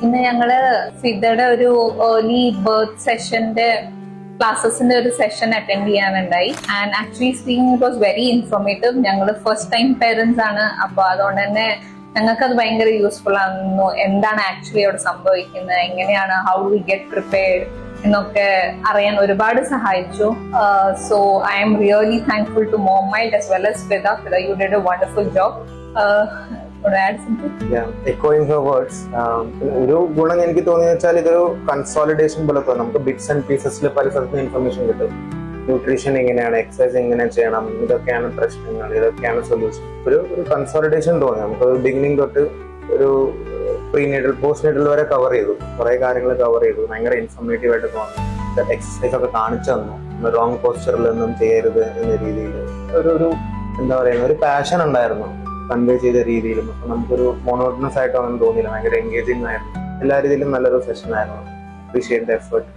ഇന്ന് ഞങ്ങള് ഫിദയുടെ ഒരു ഏർലി ബർത്ത് സെഷന്റെ ക്ലാസ്സസിന്റെ ഒരു സെഷൻ അറ്റൻഡ് ചെയ്യാനുണ്ടായി. And actually speaking it was very informative. ഞങ്ങൾ ഫസ്റ്റ് ടൈം പേരൻസ് ആണ്, അപ്പൊ അതുകൊണ്ട് തന്നെ ഞങ്ങൾക്കത് ഭയങ്കര യൂസ്ഫുൾ ആയിരുന്നു. എന്താണ് ആക്ച്വലി അവിടെ സംഭവിക്കുന്നത്, എങ്ങനെയാണ്, ഹൗ വി ഗെറ്റ് പ്രിപ്പയർഡ് എന്നൊക്കെ അറിയാൻ ഒരുപാട് സഹായിച്ചു. So I am really thankful to മോമൈൽഡ് as well as Fida. Fida, you did a wonderful job. എക്കോയിങ് ഹർ വേർഡ്സ്, ഒരു ഗുണം എനിക്ക് തോന്നിയെന്ന് വെച്ചാൽ ഇതൊരു കൺസോളിഡേഷൻ പോലെ തോന്നും. നമുക്ക് ബിറ്റ്സ് ആൻഡ് പീസസിൽ പല സ്ഥലത്തും ഇൻഫർമേഷൻ കിട്ടും. ന്യൂട്രീഷൻ എങ്ങനെയാണ്, എക്സസൈസ് എങ്ങനെ ചെയ്യണം, ഇതൊക്കെയാണ് പ്രശ്നങ്ങൾ, ഇതൊക്കെയാണ് സൊല്യൂഷൻ. ഒരു കൺസോളിഡേഷൻ തോന്നി. നമുക്ക് ബിഗിനിങ് തൊട്ട് ഒരു പ്രീനേറ്റൽ പോസ്റ്റ് നേറ്റൽ വരെ കവർ ചെയ്തു, കുറെ കാര്യങ്ങൾ കവർ ചെയ്തു. ഭയങ്കര ഇൻഫോർമേറ്റീവ് ആയിട്ട് തോന്നി. എക്സസൈസ് ഒക്കെ കാണിച്ചു തന്നു, റോങ് പോസ്ചറിലൊന്നും ചെയ്യരുത് എന്ന രീതിയിൽ ഒരു എന്താ പറയുക, ഒരു പാഷൻ ഉണ്ടായിരുന്നു കൺവേ ചെയ്ത രീതിയിലും. അപ്പൊ നമുക്കൊരു മോണോട്ടണസ് ആയിട്ടൊന്നും തോന്നിയില്ല, ഭയങ്കര എൻഗേജിങ് ആയിരുന്നു. എല്ലാ രീതിയിലും നല്ലൊരു സെഷൻ ആയിരുന്നു. Appreciate the effort.